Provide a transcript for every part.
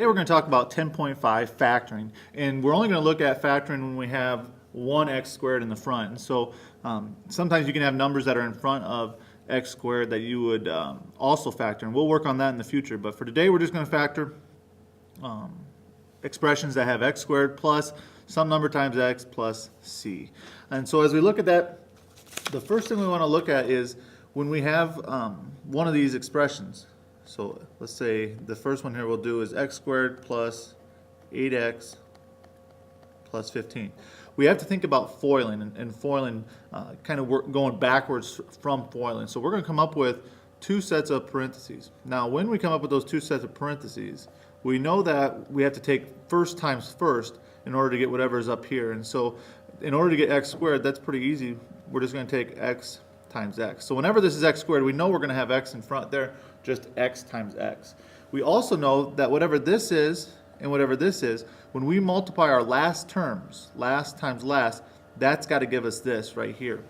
Today we're going to talk about 10.5 factoring, and we're only going to look at factoring when we have 1x squared in the front. And so sometimes you can have numbers that are in front of x squared that you would also factor, and we'll work on that in the future. But for today we're just going to factor expressions that have x squared plus some number times x plus c. And so as we look at that, the first thing we want to look at is when we have one of these expressions. So let's say the first one here we'll do is x squared plus 8x plus 15. We have to think about foiling, and foiling kind of going backwards from foiling. So we're going to come up with two sets of parentheses. Now when we come up with those two sets of parentheses, we know that we have to take first times first in order to get whatever is up here. And so in order to get x squared, that's pretty easy. We're just going to take x times x. So whenever this is x squared, we know we're going to have x in front there, just x times x. We also know that whatever this is and whatever this is, when we multiply our last terms, last times last, that's got to give us this right here.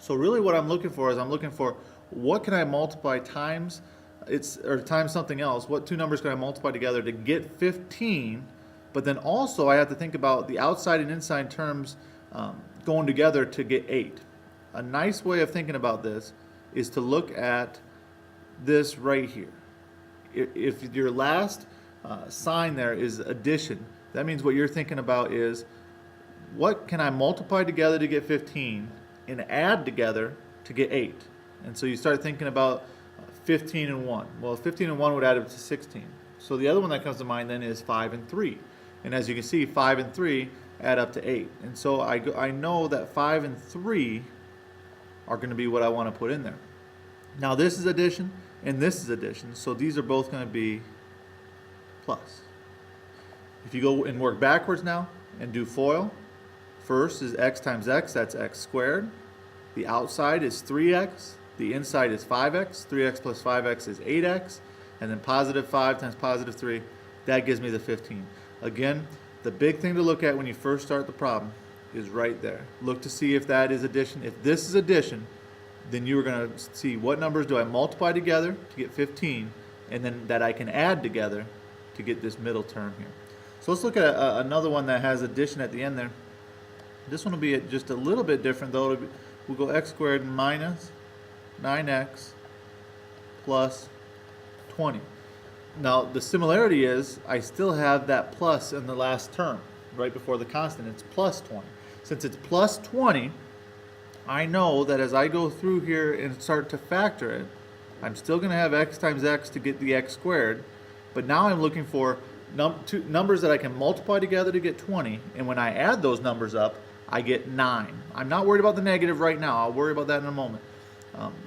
So really what I'm looking for is I'm looking for what can I multiply times times something else. What two numbers can I multiply together to get 15? But then also I have to think about the outside and inside terms going together to get 8. A nice way of thinking about this is to look at this right here. If your last sign there is addition, that means what you're thinking about is what can I multiply together to get 15 and add together to get 8. And so you start thinking about 15 and 1. Well, 15 and 1 would add up to 16. So the other one that comes to mind then is 5 and 3. And as you can see, 5 and 3 add up to 8. And so I know that 5 and 3 are going to be what I want to put in there. Now this is addition and this is addition, so these are both going to be plus. If you go and work backwards now and do FOIL, first is x times x, that's x squared. The outside is 3x, the inside is 5x, 3x plus 5x is 8x, and then positive 5 times positive 3, that gives me the 15. Again, the big thing to look at when you first start the problem is right there. Look to see if that is addition. If this is addition, then you're going to see what numbers do I multiply together to get 15, and then that I can add together to get this middle term here. So let's look at another one that has addition at the end there. This one will be just a little bit different though. We'll go x squared minus 9x plus 20. Now the similarity is I still have that plus in the last term right before the constant. It's plus 20. Since it's plus 20, I know that as I go through here and start to factor it, I'm still going to have x times x to get the x squared, but now I'm looking for two numbers that I can multiply together to get 20, and when I add those numbers up, I get 9. I'm not worried about the negative right now. I'll worry about that in a moment.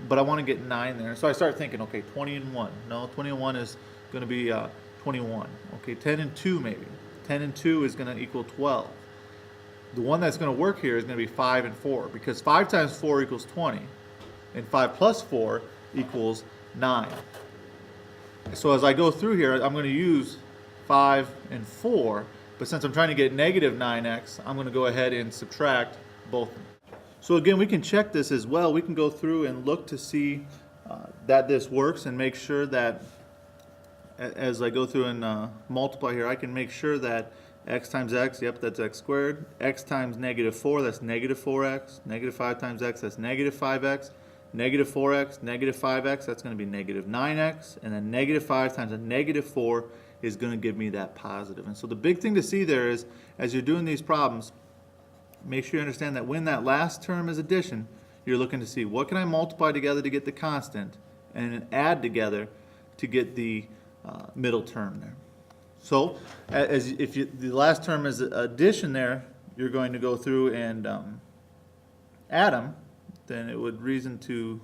But I want to get 9 there. So I start thinking, okay, 20 and 1. No, 20 and 1 is going to be 21. Okay, 10 and 2 maybe. 10 and 2 is going to equal 12. The one that's going to work here is going to be 5 and 4, because 5 times 4 equals 20, and 5 plus 4 equals 9. So as I go through here, I'm going to use 5 and 4, but since I'm trying to get negative 9x, I'm going to go ahead and subtract both. So again, we can check this as well. We can go through and look to see that this works and make sure that as I go through and multiply here, I can make sure that x times x, yep, that's x squared. X times negative 4, that's negative 4x. Negative 5 times x, that's negative 5x. Negative 4x, negative 5x, that's going to be negative 9x. And then negative 5 times a negative 4 is going to give me that positive. And so the big thing to see there is, as you're doing these problems, make sure you understand that when that last term is addition, you're looking to see what can I multiply together to get the constant, and then add together to get the middle term there. So if the last term is addition there, you're going to go through and add them, then it would be reason to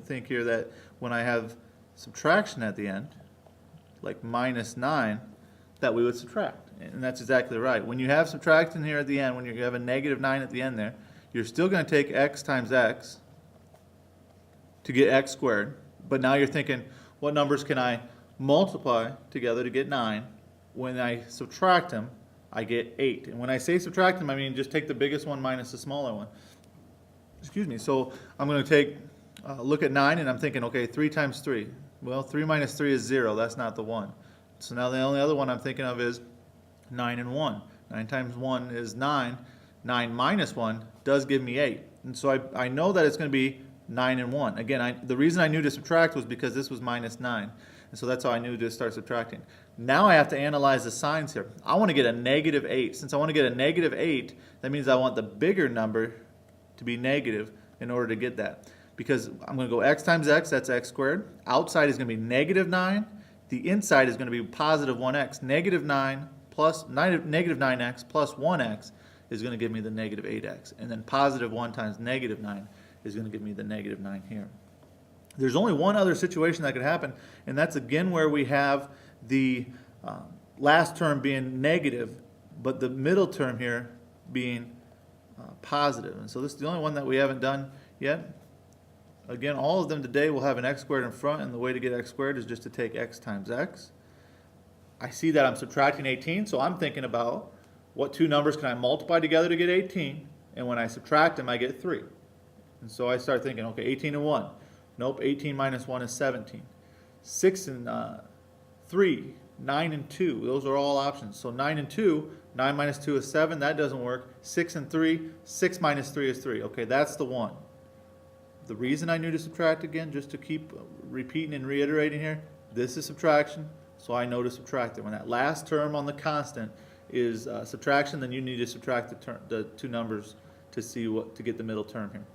think here that when I have subtraction at the end, like minus 9, that we would subtract. And that's exactly right. When you have subtraction here at the end, when you have a negative 9 at the end there, you're still going to take x times x to get x squared. But now you're thinking, what numbers can I multiply together to get 9? When I subtract them, I get 8. And when I say subtract them, I mean just take the biggest one minus the smaller one. Excuse me. So I'm going to take, look at 9, and I'm thinking, okay, 3 times 3. Well, 3 minus 3 is 0. That's not the 1. So now the only other one I'm thinking of is 9 and 1. 9 times 1 is 9. 9 minus 1 does give me 8. And so I know that it's going to be 9 and 1. Again, the reason I knew to subtract was because this was minus 9. And so that's how I knew to start subtracting. Now I have to analyze the signs here. I want to get a negative 8. Since I want to get a negative 8, that means I want the bigger number to be negative in order to get that. Because I'm going to go x times x, that's x squared. Outside is going to be negative 9. The inside is going to be positive 1x. Negative 9 plus negative 9x plus 1x is going to give me the negative 8x. And then positive 1 times negative 9 is going to give me the negative 9 here. There's only one other situation that could happen, and that's again where we have the last term being negative, but the middle term here being positive. And so this is the only one that we haven't done yet. Again, all of them today will have an x squared in front, and the way to get x squared is just to take x times x. I see that I'm subtracting 18, so I'm thinking about what two numbers can I multiply together to get 18, and when I subtract them, I get 3. And so I start thinking, okay, 18 and 1. Nope, 18 minus 1 is 17. 6 and 3, 9 and 2, those are all options. So 9 and 2, 9 minus 2 is 7, that doesn't work. 6 and 3, 6 minus 3 is 3. Okay, that's the one. The reason I knew to subtract again, just to keep repeating and reiterating here, this is subtraction, so I know to subtract it. When that last term on the constant is subtraction, then you need to subtract the two numbers to see to get the middle term here.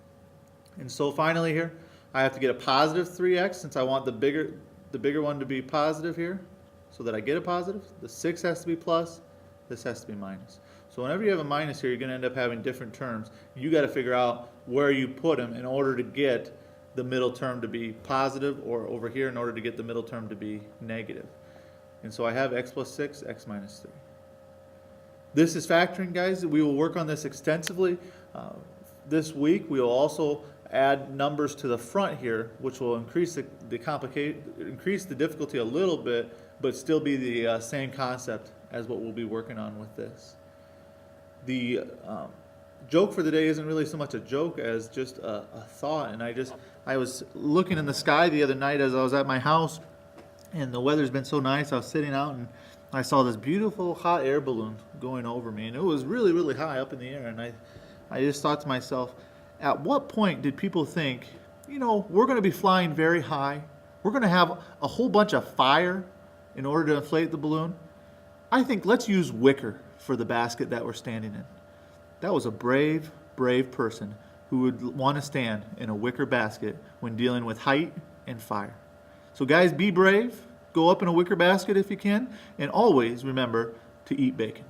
And so finally here, I have to get a positive 3x since I want the bigger one to be positive here, so that I get a positive. The 6 has to be plus, this has to be minus. So whenever you have a minus here, you're going to end up having different terms. You got to figure out where you put them in order to get the middle term to be positive, or over here in order to get the middle term to be negative. And so I have x plus 6, x minus 3. This is factoring, guys. We will work on this extensively. This week we will also add numbers to the front here, which will increase the difficulty a little bit, but still be the same concept as what we'll be working on with this. The joke for the day isn't really so much a joke as just a thought. And I was looking in the sky the other night as I was at my house, and the weather's been so nice. I was sitting out and I saw this beautiful hot air balloon going over me, and it was really, really high up in the air. And I just thought to myself, at what point did people think, you know, we're going to be flying very high, we're going to have a whole bunch of fire in order to inflate the balloon? I think let's use wicker for the basket that we're standing in. That was a brave, brave person who would want to stand in a wicker basket when dealing with height and fire. So guys, be brave, go up in a wicker basket if you can, and always remember to eat bacon.